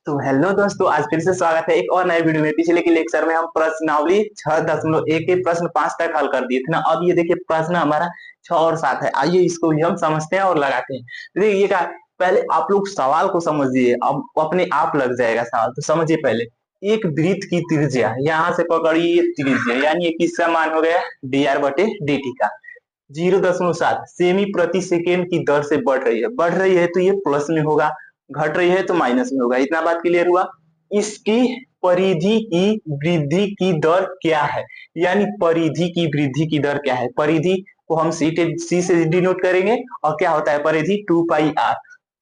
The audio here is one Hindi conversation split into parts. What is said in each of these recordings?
तो हेलो दोस्तों, आज फिर से स्वागत है एक और नए वीडियो में। पिछले के लेक्चर में हम प्रश्नावली 6.1 के प्रश्न 5 तक हल कर दिए थे ना। अब ये देखिए प्रश्न हमारा 6 और 7 है। आइए इसको भी हम समझते हैं और लगाते हैं। देखिए ये क्या, पहले आप लोग सवाल को समझिए, अब अपने आप लग जाएगा सवाल। तो समझिए पहले, एक वृत्त की त्रिज्या यहाँ से पकड़िए त्रिज्या, यानी ये किसका मान हो गया, dr/dt का 0.7 सेमी प्रति सेकेंड की दर से बढ़ रही है तो ये प्लस में होगा, घट रही है तो माइनस में होगा। इतना बात क्लियर हुआ। इसकी परिधि की वृद्धि की दर क्या है, यानी परिधि की वृद्धि की दर क्या है। परिधि को हम सी से डिनोट करेंगे, और क्या होता है परिधि 2πr।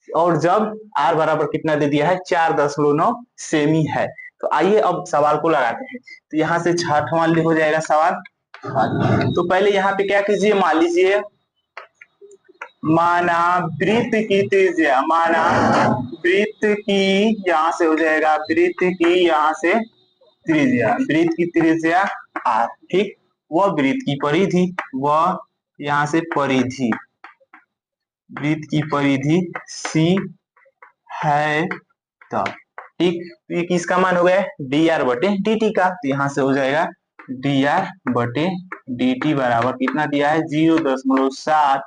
और जब r बराबर कितना दे दिया है, 4.9 सेमी है। तो आइए अब सवाल को लगाते हैं। तो यहाँ से छठवां हो जाएगा सवाल। तो पहले यहाँ पे क्या कीजिए, मान लीजिए माना वृत्त की त्रिज्या, माना वृत्त की, यहाँ से हो जाएगा वृत्त की, यहाँ से त्रिज्या, वृत्त की त्रिज्या r, ठीक। वह वृत्त की परिधि, वह यहाँ से परिधि, वृत्त की परिधि c है तब, ठीक। तो ये किसका मान हो गया, dr/dt का। तो यहाँ से हो जाएगा dr/dt बराबर कितना दिया है, 0.7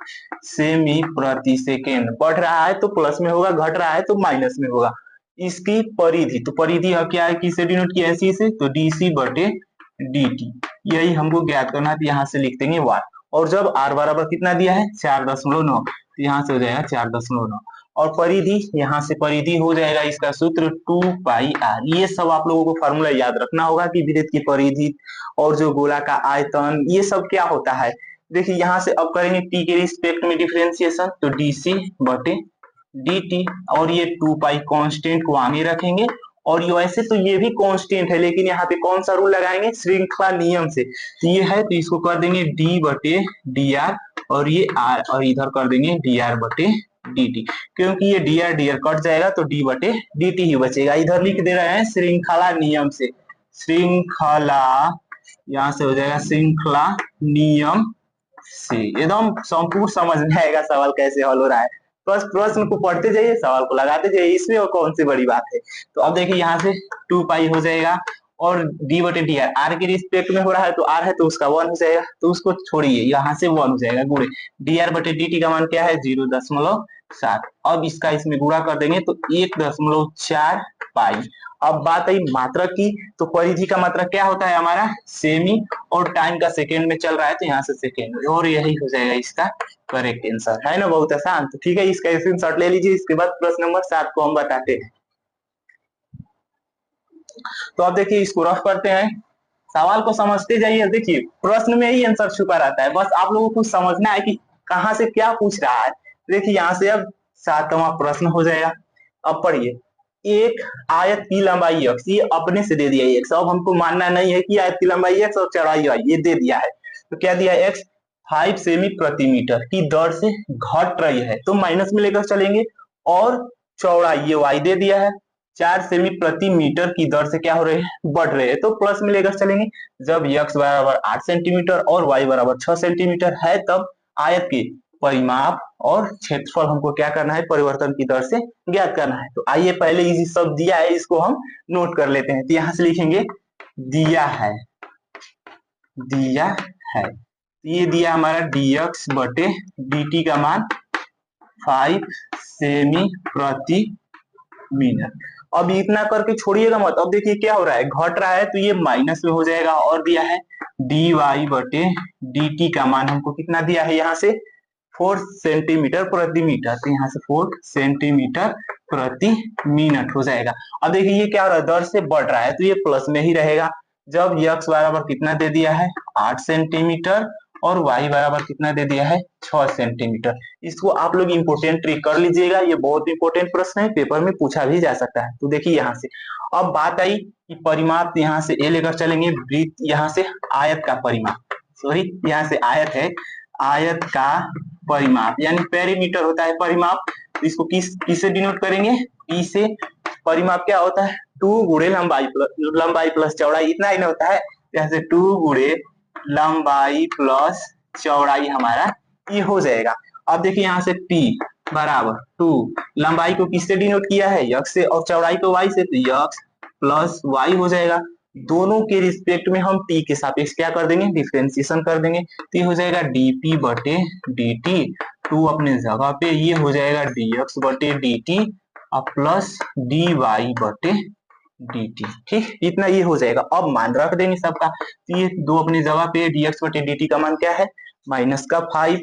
सेमी प्रति सेकेंड। बढ़ रहा है तो प्लस में होगा, घट रहा है तो माइनस में होगा। इसकी परिधि, तो परिधि क्या है, किससे डिनोट किया है, सी से, तो dc/dt यही हमको ज्ञात करना है। तो यहाँ से लिख देंगे वाट। और जब r बराबर कितना दिया है, 4.9, तो यहाँ से हो जाएगा 4.9। और परिधि, यहाँ से परिधि हो जाएगा इसका सूत्र 2πr। ये सब आप लोगों को फॉर्मूला याद रखना होगा कि वृत्त की परिधि और जो गोला का आयतन, ये सब क्या होता है। देखिए यहाँ से अब करेंगे t के रिस्पेक्ट में डिफरेंशिएशन, तो dc/dt, और ये 2π कांस्टेंट को आगे रखेंगे। और ये वैसे तो ये भी कांस्टेंट है, लेकिन यहाँ पे कौन सा रूल लगाएंगे, श्रृंखला नियम से। तो ये है, तो इसको कर देंगे d/dr, और ये r, और इधर कर देंगे dr/dt, क्योंकि ये dr कट जाएगा तो d/dt ही बचेगा। इधर लिख दे रहे हैं श्रृंखला नियम से, श्रृंखला, यहाँ से हो जाएगा श्रृंखला नियम से। एकदम संपूर्ण समझ में आएगा सवाल कैसे हल हो रहा है। बस प्रश्न को पढ़ते जाइए, सवाल को लगाते जाइए, इसमें और कौन सी बड़ी बात है। तो अब देखिए यहाँ से 2π हो जाएगा, और d/dr r के रिस्पेक्ट में हो रहा है, तो r है तो उसका 1 हो जाएगा, तो उसको छोड़िए, यहाँ से 1 हो जाएगा गुणे dr/dt का मान क्या है, 0.7। अब इसका इसमें गुणा कर देंगे तो 1.4π। अब बात आई मात्रक की, तो परिधि का मात्रक क्या होता है हमारा, सेमी, और टाइम का सेकेंड में चल रहा है तो यहाँ से सेकेंड, और यही हो जाएगा इसका करेक्ट आंसर, है ना। बहुत आसान। तो ठीक है, इसका स्क्रीनशॉट ले लीजिए। इसके बाद प्रश्न नंबर 7 को हम बताते हैं। तो अब देखिए इसको रफ करते हैं, सवाल को समझते जाइए। देखिए प्रश्न में ही आंसर छुपा रहता है, बस आप लोगों को समझना है कि कहाँ से क्या पूछ रहा है। देखिए यहाँ से अब 7वां प्रश्न हो जाएगा। अब पढ़िए, एक आयत की लंबाई x, ये अपने से दे दिया x। अब हमको मानना नहीं है कि आयत की लंबाई x और चौड़ाई y, ये दे दिया है। तो क्या दिया है, x 5 सेमी प्रति मीटर की दर से घट रही है, तो माइनस में लेकर चलेंगे। और चौड़ाई ये y दे दिया है, 4 सेमी प्रति मीटर की दर से क्या हो रहे हैं, बढ़ रहे हैं, तो प्लस में लेकर चलेंगे। जब x बराबर 8 सेंटीमीटर और y बराबर 6 सेंटीमीटर है, तब आयत के परिमाप और क्षेत्रफल हमको क्या करना है, परिवर्तन की दर से ज्ञात करना है। तो आइए पहले इसी सब दिया है, इसको हम नोट कर लेते हैं। तो यहाँ से लिखेंगे दिया है, दिया है, ये दिया हमारा dx/dt का मान 5 सेमी प्रति मिनट। अब इतना करके छोड़िएगा मत। अब देखिए क्या हो रहा है, घट रहा है तो ये माइनस में हो जाएगा। और दिया है dy/dt का मान हमको कितना दिया है, यहाँ से 4 सेंटीमीटर प्रति मीटर, तो यहाँ से 4 सेंटीमीटर प्रति मिनट हो जाएगा। अब देखिए ये क्या हो रहा है, दर से बढ़ रहा है तो ये प्लस में ही रहेगा। जब x बराबर कितना दे दिया है, 8 सेंटीमीटर, और y बराबर कितना दे दिया है, 6 सेंटीमीटर। इसको आप लोग इंपोर्टेंट ट्रिक कर लीजिएगा, ये बहुत इंपोर्टेंट प्रश्न है, पेपर में पूछा भी जा सकता है। तो देखिए यहाँ से अब बात आई कि परिमाप, यहाँ से ए लेकर चलेंगे, वृत्त, यहाँ से आयत का परिमाप, सॉरी यहाँ से आयत है, आयत का परिमाप, यानी पेरीमीटर होता है परिमाप। तो इसको किससे डिनोट करेंगे, पी से। परिमाप क्या होता है, 2 गुणे लंबाई प्लस चौड़ाई, इतना ही नहीं होता है। जैसे 2 गुणे लंबाई प्लस चौड़ाई हमारा ये हो जाएगा। अब देखिए यहाँ से p, बराबर 2। लंबाई को किससे डिनोट किया है, यक्स से, और चौड़ाई को वाई से, तो यक्स प्लस वाई हो जाएगा। दोनों के रिस्पेक्ट में हम टी के सापेक्ष क्या कर देंगे, डिफरेंशिएशन कर देंगे, तो ये हो जाएगा डीपी बटे dt। 2 अपने जगह पे, ये हो जाएगा dx बटे dt और प्लस dy बटे dt। ठीक, इतना ये हो जाएगा। अब मान रख देंगे सबका, तो ये 2 अपनी जगह पे, dx बटे dt का मान क्या है, माइनस का 5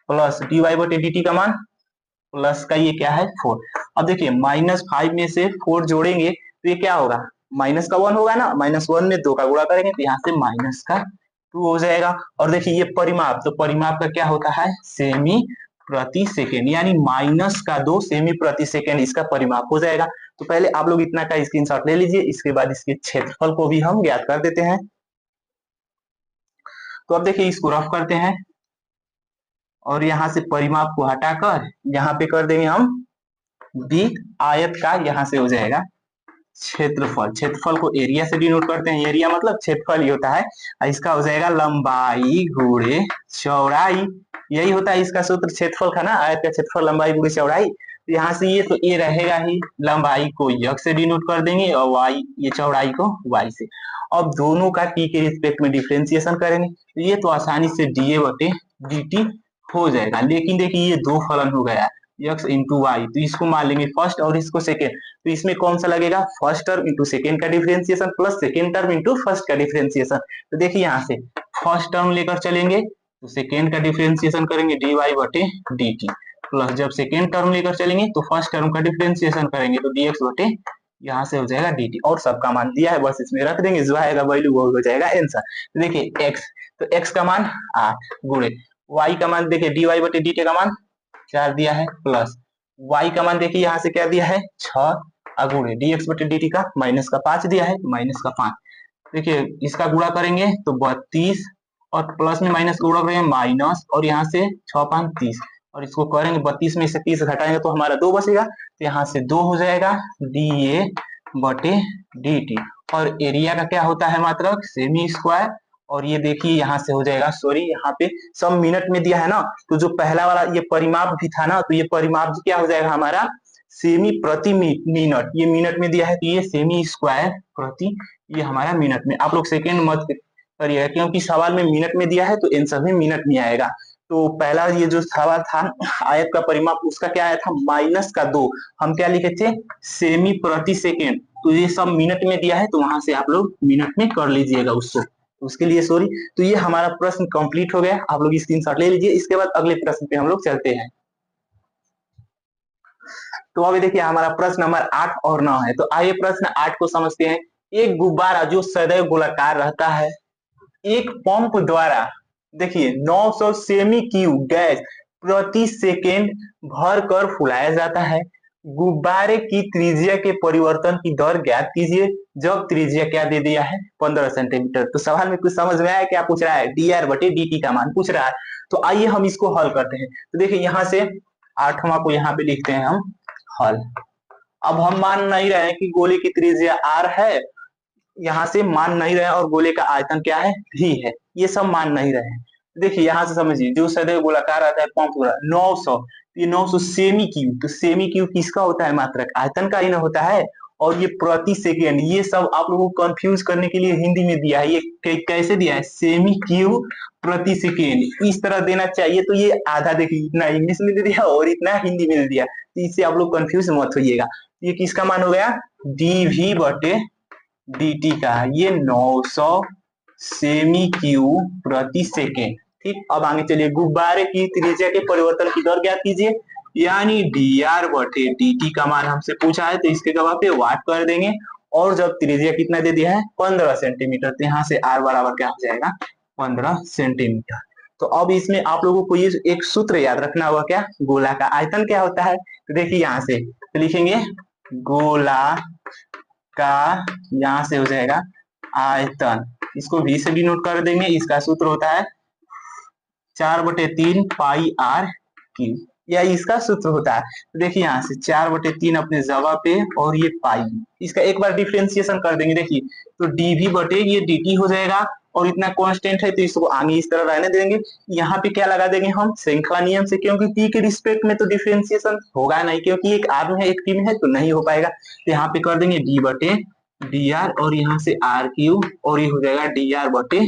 प्लस dy बटे dt का मान प्लस का ये क्या है 4। अब देखिए -5 में से 4 जोड़ेंगे तो ये क्या होगा, माइनस का 1 होगा ना, -1 में 2 का गुणा करेंगे तो यहाँ से माइनस का 2 हो जाएगा। और देखिए ये परिमाप, तो परिमाप का क्या होता है, सेमी प्रति सेकेंड, यानी -2 सेमी प्रति सेकेंड इसका परिमाप हो जाएगा। तो पहले आप लोग इतना का स्क्रीनशॉट ले लीजिए, इसके बाद इसके क्षेत्रफल को भी हम ज्ञात कर देते हैं। तो अब देखिए इसको रफ करते हैं और यहाँ से परिमाप को हटाकर यहाँ पे कर देंगे हम वृत्त आयत का, यहाँ से हो जाएगा क्षेत्रफल। क्षेत्रफल को एरिया से डिनोट करते हैं, एरिया मतलब क्षेत्रफल ही होता है। इसका हो जाएगा लंबाई गुणे चौड़ाई, यही होता है इसका सूत्र, क्षेत्रफल का ना, आयत का क्षेत्रफल लंबाई गुणे चौड़ाई। तो यहाँ से ये तो ए रहेगा ही, लंबाई को यक्स से डिनोट कर देंगे और वाई, ये चौड़ाई को वाई से। अब दोनों का टी के रिस्पेक्ट में डिफ्रेंसिएशन करेंगे, तो ये तो आसानी से डीए बटे dt हो जाएगा। लेकिन देखिए ये दो फलन हो गया, x इंटू वाई, तो इसको मान लेंगे फर्स्ट और इसको सेकेंड, तो इसमें कौन सा लगेगा, फर्स्ट टर्म इंटू सेकेंड का differentiation plus second term into first का डिफरेंशिएशन। तो देखिए यहाँ से फर्स्ट टर्म लेकर चलेंगे तो सेकेंड का डिफरेंशिएशन करेंगे dy बटे dt, प्लस जब सेकेंड टर्म लेकर चलेंगे तो फर्स्ट टर्म का डिफरेंशिएशन करेंगे तो dx बटे, यहाँ से हो जाएगा dt, और सबका मान दिया है बस इसमें रख देंगे, जो आएगा वैल्यू वो हो जाएगा आंसर। तो देखिए x, तो x का मान 8 गुणे y का मान, देखिए dy बटे dt का मान 4 दिया है, प्लस y का मान देखिए यहाँ से क्या दिया है 6 गुणे dx बटे dt का माइनस का 5 दिया है, माइनस का 5। देखिए इसका गुणा करेंगे तो 32 और प्लस में माइनस गुणा करेंगे माइनस, और यहाँ से 6 5 30, और इसको करेंगे 32 में से 30 घटाएंगे तो हमारा 2 बचेगा, तो यहाँ से 2 हो जाएगा da बटे dt। और एरिया का क्या होता है मात्रक, सेमी स्क्वायर। और ये देखिए यहाँ से हो जाएगा, सॉरी यहाँ पे सब मिनट में दिया है ना, तो जो पहला वाला ये परिमाप भी था ना, तो ये परिमाप क्या हो जाएगा हमारा सेमी प्रति मिनट, ये मिनट में दिया है तो ये सेमी स्क्वायर प्रति, ये हमारा मिनट में। आप लोग सेकेंड मत करिएगा क्योंकि सवाल में मिनट में दिया है तो आंसर भी मिनट में आएगा। तो पहला ये जो सवाल था आयत का परिमाप, उसका क्या आया था -2, हम क्या लिखे थे सेमी प्रति सेकेंड, तो ये सब मिनट में दिया है तो वहां से आप लोग मिनट में कर लीजिएगा उसको, उसके लिए सॉरी। तो ये हमारा प्रश्न कंप्लीट हो गया, आप लोग स्क्रीनशॉट ले लीजिए। इसके बाद अगले प्रश्न पे हम लोग चलते हैं। तो अभी देखिए हमारा प्रश्न नंबर 8 और 9 है, तो आइए प्रश्न 8 को समझते हैं। एक गुब्बारा जो सदैव गोलाकार रहता है, एक पंप द्वारा देखिए 900 सेमी क्यूब गैस प्रति सेकेंड भर कर फुलाया जाता है। गुब्बारे की त्रिज्या के परिवर्तन की दर ज्ञात कीजिए जब त्रिज्या क्या दे दिया है 15 सेंटीमीटर। तो सवाल में कुछ समझ में आया, क्या पूछ रहा है, dr बटे dt का मान पूछ रहा है। तो आइए हम इसको हल करते हैं। तो देखिए यहाँ से 8वां को यहाँ पे लिखते हैं हम हल। अब हम मान नहीं रहे हैं कि गोले की त्रिज्या r है, यहाँ से मान नहीं रहे और गोले का आयतन क्या है v है, ये सब मान नहीं रहे हैं। देखिए यहाँ से समझिए, जो सदैव गोलाकार रहता है पंप द्वारा 900, ये 900 सेमी क्यूब, तो सेमी क्यूब किसका होता है मात्रक, आयतन का ही ना होता है। और ये प्रति सेकेंड, ये सब आप लोगों को कंफ्यूज करने के लिए हिंदी में दिया है, ये कैसे दिया है सेमी क्यूब प्रति सेकेंड, इस तरह देना चाहिए। तो ये आधा देखिए इतना इंग्लिश में दे दिया और इतना हिंदी में दे दिया, तो इससे आप लोग कंफ्यूज मत होइएगा। ये किसका मान हो गया, dv बटे dt का, ये 900 सेमी क्यूब प्रति सेकेंड। ठीक, अब आगे चलिए, गुब्बारे की त्रिज्या के परिवर्तन की दर ज्ञात कीजिए, यानी dr बटे dt का मान हमसे पूछा है, तो इसके जगह पे वाट कर देंगे, और जब त्रिज्या कितना दे दिया है 15 सेंटीमीटर, तो यहाँ से r बराबर क्या हो जाएगा 15 सेंटीमीटर। तो अब इसमें आप लोगों को ये एक सूत्र याद रखना होगा, क्या, गोला का आयतन क्या होता है। तो देखिए यहाँ से तो लिखेंगे गोला का, यहाँ से हो जाएगा आयतन, इसको v से डिनोट कर देंगे, इसका सूत्र होता है 4/3 पाई r क्यूब, यह इसका सूत्र होता है। तो देखिए यहाँ से 4/3 अपने जगह पे और ये पाई, इसका एक बार डिफरेंशिएशन कर देंगे, देखिए तो dv बटे ये dt हो जाएगा, और इतना कांस्टेंट है तो इसको आगे इस तरह रहने देंगे। यहाँ पे क्या लगा देंगे हम श्रृंखला नियम से, क्योंकि टी के रिस्पेक्ट में तो डिफरेंशिएशन होगा नहीं, क्योंकि एक आर में है एक टी में है तो नहीं हो पाएगा। तो यहाँ पे कर देंगे डी बटे डी आर और यहाँ से आर क्यू और ये हो जाएगा डी आर बटे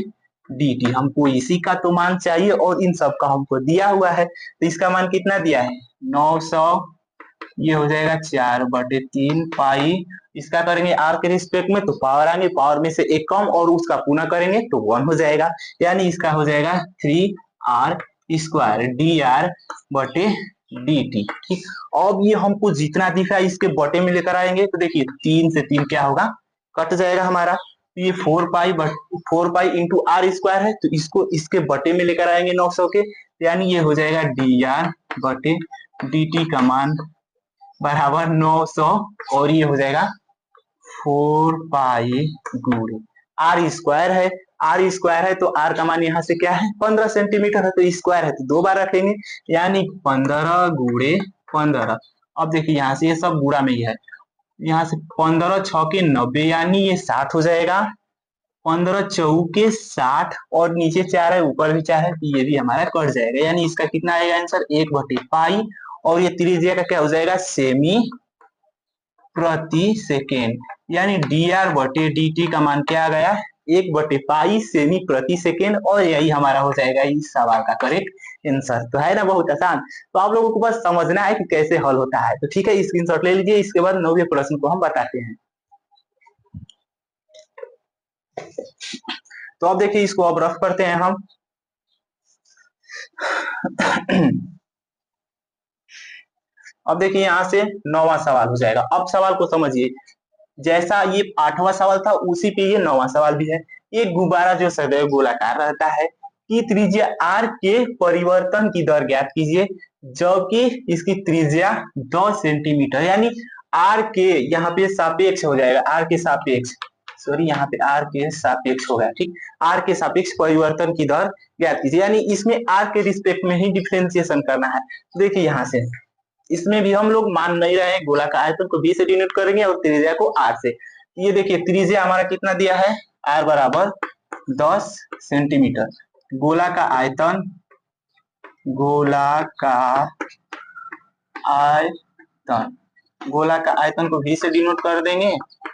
डी टी। हमको इसी का तो मान चाहिए और इन सब का हमको दिया हुआ है। तो इसका मान कितना दिया है 900, ये हो जाएगा 4/3 पाई। इसका करेंगे आर के रिस्पेक्ट में तो पावर आएंगे, पावर में से एक कम और उसका पुनः करेंगे तो 1 हो जाएगा, यानी इसका हो जाएगा 3r² डी आर बटे डी टी। ठीक, अब ये हमको जितना दिखा है इसके बटे में लेकर आएंगे तो देखिए 3 से 3 क्या होगा कट जाएगा हमारा। ये 4 पाई इंटू आर स्क्वायर है तो इसको इसके बटे में लेकर आएंगे 900 के, यानी ये हो जाएगा डी आर बटे डी टी का मान बराबर 900 और ये हो जाएगा 4 पाई गुणे आर स्क्वायर है। आर स्क्वायर है तो आर का मान यहाँ से क्या है 15 सेंटीमीटर है तो स्क्वायर है तो 2 बार रखेंगे, यानी 15 गुणे 15। अब देखिए यहाँ से ये सब गुणा में ही है, यहाँ से 15 छके 90 यानी ये 60 हो जाएगा, 15 चौके 60 और नीचे 4 है ऊपर भी 4 है तो ये भी हमारा कट जाएगा, यानी इसका कितना आएगा आंसर 1/पाई और ये त्रिज्या का क्या हो जाएगा सेमी प्रति सेकेंड, यानी डी आर बटे डी टी का मान क्या आ गया 1/पाई सेमी प्रति सेकेंड और यही हमारा हो जाएगा इस सवाल का करेक्ट आंसर। तो है ना बहुत आसान, तो आप लोगों को बस समझना है कि कैसे हल होता है। तो ठीक है स्क्रीनशॉट ले लीजिए, इसके बाद 9वें प्रश्न को हम बताते हैं। तो अब देखिए इसको अब रफ करते हैं हम। अब देखिए यहाँ से 9वां सवाल हो जाएगा। अब सवाल को समझिए, जैसा ये 8वां सवाल था उसी पे ये 9वां सवाल भी है। एक गुब्बारा जो सदैव गोलाकार रहता है कि त्रिज्या r के परिवर्तन की दर ज्ञात कीजिए, जबकि इसकी त्रिज्या 10 सेंटीमीटर, यानी r के यहाँ पे सापेक्ष हो जाएगा, r के सापेक्ष सॉरी यहाँ पे r के सापेक्ष हो गया, ठीक, r के सापेक्ष परिवर्तन की दर ज्ञात कीजिए, यानी इसमें r के रिस्पेक्ट में ही डिफरेंशिएशन करना है। देखिए यहाँ से इसमें भी हम लोग मान नहीं रहे हैं, गोला का आयतन को b से डिनोट करेंगे और त्रिज्या को r से। ये देखिए त्रिज्या हमारा कितना दिया है r बराबर 10 सेंटीमीटर, गोला का आयतन को v से डिनोट कर देंगे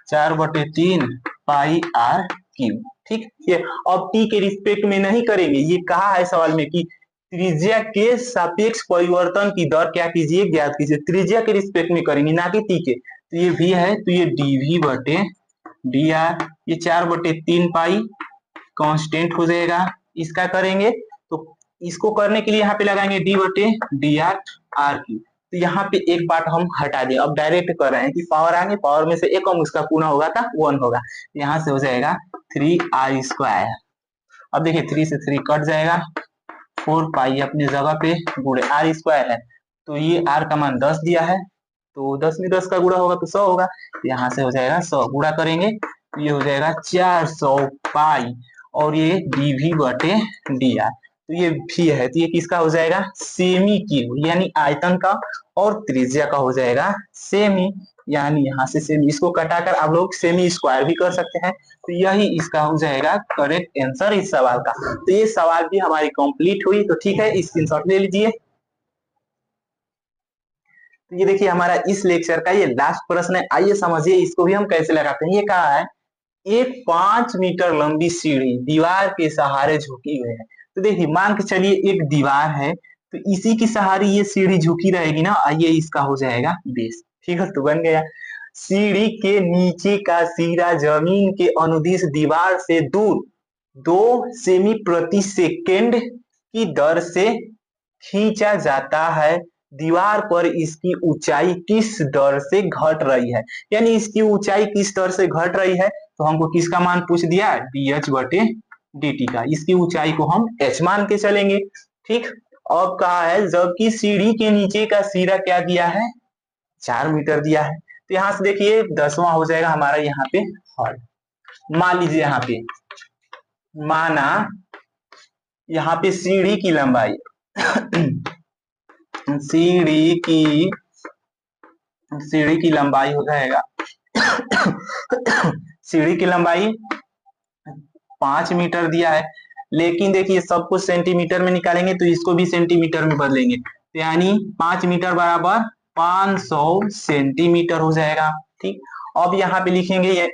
4/3 पाई r क्यूब। ठीक, ये अब t के रिस्पेक्ट में नहीं करेंगे, ये कहा है सवाल में कि त्रिज्या के सापेक्ष परिवर्तन की दर क्या कीजिए ज्ञात कीजिए, त्रिज्या के रिस्पेक्ट में करेंगे ना कि टी के। तो ये v है तो ये dv बटे dr, ये 4/3 पाई कांस्टेंट हो जाएगा। इसका करेंगे तो इसको करने के लिए यहाँ पे लगाएंगे d बटे dr r क्यूब। तो यहाँ पे एक बात हम हटा दें, अब डायरेक्ट कर रहे हैं कि पावर आएंगे, पावर में से एक कम उसका पूर्ण होगा था 1 होगा, यहाँ से हो जाएगा 3r²। अब देखिए 3 से 3 कट जाएगा, 4 पाई अपनी जगह पे गुणे r² है तो ये r का मान 10 दिया है तो 10 में 10 का गुणा होगा तो 100 होगा, यहाँ से हो जाएगा 100, गुणा करेंगे तो ये हो जाएगा 400 पाई और ये dv बटे dr, तो ये भी है तो ये किसका हो जाएगा सेमी क्यूब, यानी आयतन का, और त्रिज्या का हो जाएगा सेमी, यानी यहाँ से सेमी, इसको कटाकर आप लोग सेमी स्क्वायर भी कर सकते हैं। तो यही इसका हो जाएगा करेक्ट आंसर इस सवाल का। तो ये सवाल भी हमारी कंप्लीट हुई। तो ठीक है स्क्रीनशॉट ले लीजिए। तो ये देखिए हमारा इस लेक्चर का ये लास्ट प्रश्न है, आइए समझिए इसको भी हम कैसे लगाते हैं। ये कहा है एक 5 मीटर लंबी सीढ़ी दीवार के सहारे झुकी हुई है। तो देखिए मान के चलिए एक दीवार है तो इसी की सहारे ये सीढ़ी झुकी रहेगी ना, आइए इसका हो जाएगा बेस। ठीक है तो बन गया, सीढ़ी के नीचे का सिरा जमीन के अनुदिश दीवार से दूर 2 सेमी प्रति सेकेंड की दर से खींचा जाता है, दीवार पर इसकी ऊंचाई किस दर से घट रही है, यानी इसकी ऊंचाई किस दर से घट रही है। तो हमको किसका मान पूछ दिया dh बटे dt का, इसकी ऊंचाई को हम h मान के चलेंगे। ठीक, अब कहा है जबकि सीढ़ी के नीचे का सिरा क्या दिया है 4 मीटर दिया है। तो यहाँ से देखिए 10वां हो जाएगा हमारा यहाँ पे हल। मान लीजिए यहाँ पे माना यहाँ पे सीढ़ी की लंबाई सीढ़ी की लंबाई हो जाएगा सीढ़ी की लंबाई 5 मीटर दिया है, लेकिन देखिए सब कुछ सेंटीमीटर में निकालेंगे तो इसको भी सेंटीमीटर में बदलेंगे, तो यानी 5 मीटर बराबर 500 सेंटीमीटर हो जाएगा। ठीक, अब यहाँ पे लिखेंगे ये,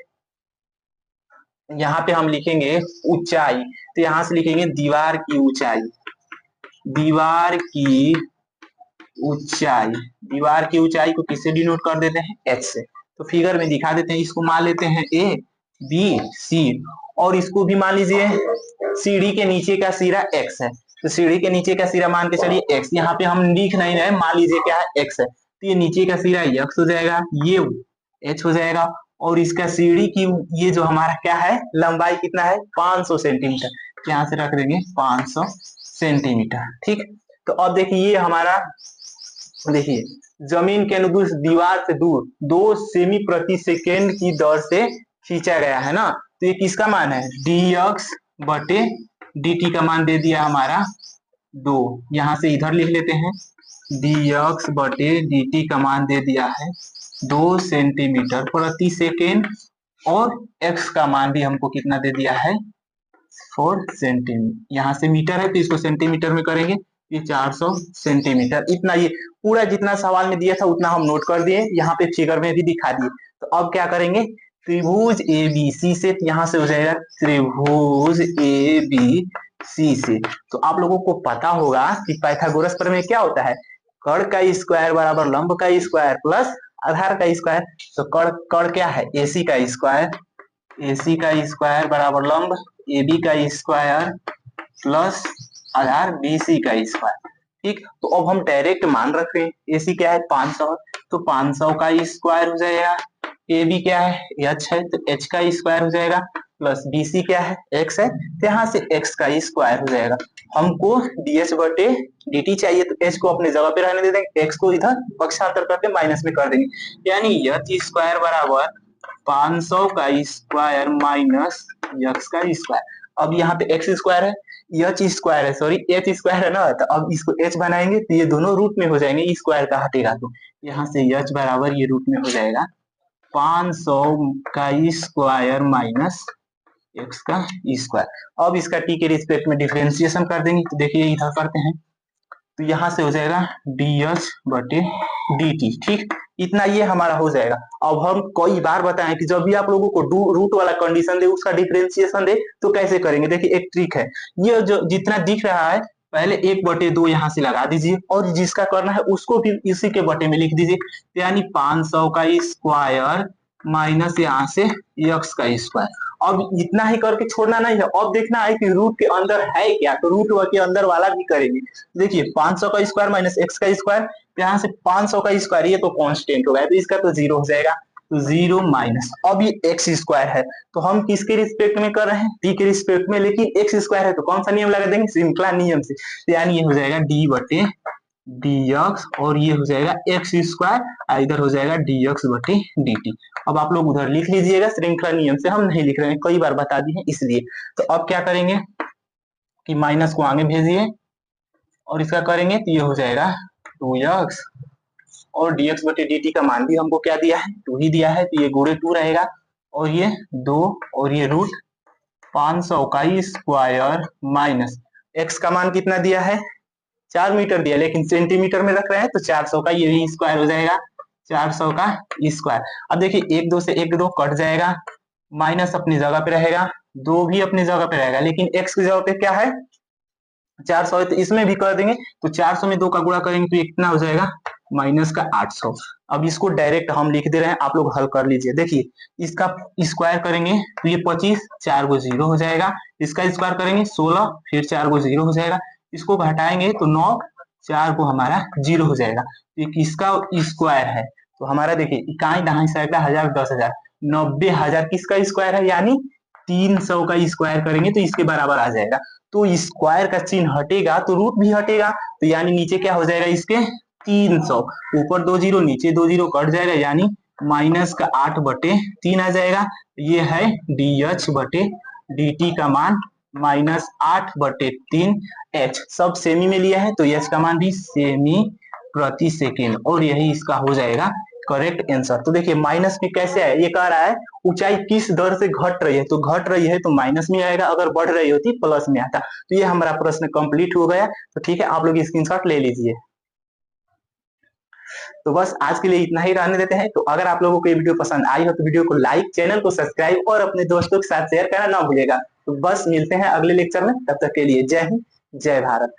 यहाँ पे हम लिखेंगे ऊंचाई, तो यहाँ से लिखेंगे दीवार की ऊंचाई, दीवार की ऊंचाई, दीवार की ऊंचाई को किससे डिनोट कर देते हैं, एच से। तो फिगर में दिखा देते हैं, इसको मान लेते हैं ए बी सी, और इसको भी मान लीजिए सीढ़ी के नीचे का सिरा एक्स है, तो सीढ़ी के नीचे का सिरा मान के चलिए एक्स, यहाँ पे हम लिख नहीं रहे, मान लीजिए क्या है एक्स है, तो ये नीचे का सिरा एक्स हो जाएगा, ये एच हो जाएगा, और इसका सीढ़ी की ये जो हमारा क्या है लंबाई कितना है 500 सेंटीमीटर, यहाँ से रख देंगे 500 सेंटीमीटर। ठीक, तो अब देखिए ये हमारा, देखिए जमीन के अनुदिश दीवार से दूर 2 सेमी प्रति सेकेंड की दर से खींचा गया है ना, तो ये किसका मान है, dx बटे dt का मान दे दिया हमारा 2, यहाँ से इधर लिख लेते हैं, dx बटे dt का मान दे दिया है 2 सेंटीमीटर प्रति सेकेंड, और x का मान भी हमको कितना दे दिया है 4 सेंटीमीटर, यहाँ से मीटर है तो इसको सेंटीमीटर में करेंगे, ये 400 सेंटीमीटर। इतना ये पूरा जितना सवाल में दिया था उतना हम नोट कर दिए, यहाँ पे फिगर में भी दिखा दिए। तो अब क्या करेंगे, त्रिभुज ABC से, यहाँ से हो जाएगा त्रिभुज ABC से, तो आप लोगों को पता होगा कि पाइथागोरस प्रमेय क्या होता है, कर्ण का स्क्वायर बराबर लंब का स्क्वायर प्लस आधार का स्क्वायर, तो कर्ण क्या है AC का स्क्वायर, AC का स्क्वायर बराबर लंब AB का स्क्वायर प्लस आधार BC का स्क्वायर। ठीक, तो अब हम डायरेक्ट मान रख रहे हैं, AC क्या है 500, तो 500 का स्क्वायर हो जाएगा, AB क्या है H है तो H का स्क्वायर हो जाएगा, प्लस BC क्या है X है, तो यहाँ से X का स्क्वायर हो जाएगा। हमको dH बटे dt चाहिए, तो H को अपने जगह पे रहने दे देंगे, X को इधर पक्षांतर करके माइनस में कर देंगे, यानी H स्क्वायर बराबर 500 का स्क्वायर माइनस x का स्क्वायर। अब यहाँ पे x स्क्वायर है, एच स्क्वायर है, सॉरी एच स्क्वायर है ना, तो अब इसको h बनाएंगे तो ये दोनों रूट में हो जाएंगे, स्क्वायर का हटेगा, तो यहाँ से h बराबर ये रूट में हो जाएगा 500 का स्क्वायर माइनस x का स्क्वायर। अब इसका t के रिस्पेक्ट में डिफरेंशिएशन कर देंगे, तो देखिए इधर करते हैं, तो यहाँ से हो जाएगा dh बटे dt। ठीक, इतना ये हमारा हो जाएगा। अब हम कई बार बताएं कि जब भी आप लोगों को रूट वाला कंडीशन दे, उसका डिफरेंशिएशन दे, तो कैसे करेंगे। देखिए एक ट्रिक है, ये जो जितना दिख रहा है पहले 1/2 यहाँ से लगा दीजिए, और जिसका करना है उसको भी इसी के बटे में लिख दीजिए, यानी 500 का स्क्वायर माइनस यहाँ से x का स्क्वायर। अब इतना ही करके छोड़ना नहीं है, अब देखना है कि रूट के अंदर है क्या, तो रूट के अंदर वाला भी करेंगे। देखिए 500 का स्क्वायर माइनस x का स्क्वायर, यहाँ से 500 का स्क्वायर ये तो कांस्टेंट होगा, तो इसका तो 0 हो जाएगा, तो 0 माइनस, अब ये x स्क्वायर है, तो हम किसके रिस्पेक्ट में कर रहे हैं, t के रिस्पेक्ट में, लेकिन x स्क्वायर है तो कौन सा नियम लगा देंगे, श्रृंखला नियम से, तो यानी ये हो जाएगा d बटे dx, और ये हो जाएगा x स्क्वायर, इधर हो जाएगा dx बटे dt। अब आप लोग उधर लिख लीजिएगा, श्रृंखला नियम से हम नहीं लिख रहे हैं, कई बार बता दिए इसलिए। तो अब क्या करेंगे कि माइनस को आगे भेजिए और इसका करेंगे, तो ये हो जाएगा 2x, और dx बटे dt का मान भी हमको क्या दिया है 2 ही दिया है, तो ये गुणे 2 रहेगा, और ये 2, और ये रूट 500 का स्क्वायर माइनस x का मान कितना दिया है 4 मीटर दिया, लेकिन सेंटीमीटर में रख रहे हैं, तो 400 का ये भी स्क्वायर हो जाएगा, 400 का स्क्वायर। अब देखिए 1 2 से 1 2 कट जाएगा, माइनस अपनी जगह पे रहेगा, 2 भी अपनी जगह पे रहेगा, लेकिन x की जगह पे क्या है 400 है, तो इसमें भी कर देंगे, तो 400 में 2 का गुणा करेंगे तो ये कितना हो जाएगा माइनस का 800। अब इसको डायरेक्ट हम लिख दे रहे हैं, आप लोग हल कर लीजिए। देखिए इसका स्क्वायर करेंगे तो ये 25, 4 को 0 हो जाएगा, इसका स्क्वायर करेंगे 16, फिर 4 को 0 हो जाएगा, इसको घटाएंगे तो 9, 4 को हमारा 0 हो जाएगा, ये किसका स्क्वायर है, तो हमारा देखिए इकाई दहाई सैकड़ा हजार 10,000 90,000 किसका स्क्वायर है, यानी 300 का स्क्वायर करेंगे तो इसके बराबर आ जाएगा। तो स्क्वायर का चिन्ह हटेगा तो रूट भी हटेगा, तो यानी नीचे क्या हो जाएगा इसके 300, ऊपर 2 0 नीचे 2 0 कट जाएगा, यानी माइनस का 8/3 आ जाएगा। ये है dh बटे dt का मान -8/3 h, सब सेमी में लिया है तो h का मान भी सेमी प्रति सेकेंड, और यही इसका हो जाएगा करेक्ट आंसर। तो देखिए माइनस में कैसे है, ये कह रहा है ऊंचाई किस दर से घट रही है, तो घट रही है तो माइनस में आएगा, अगर बढ़ रही होती प्लस में आता। तो ये हमारा प्रश्न कंप्लीट हो गया। तो ठीक है, आप लोग स्क्रीनशॉट ले लीजिए। तो बस आज के लिए इतना ही रहने देते हैं। तो अगर आप लोगों को ये वीडियो पसंद आई हो तो वीडियो को लाइक, चैनल को सब्सक्राइब और अपने दोस्तों के साथ शेयर करना ना भूलिएगा। तो बस मिलते हैं अगले लेक्चर में, तब तक के लिए जय हिंद, जय भारत।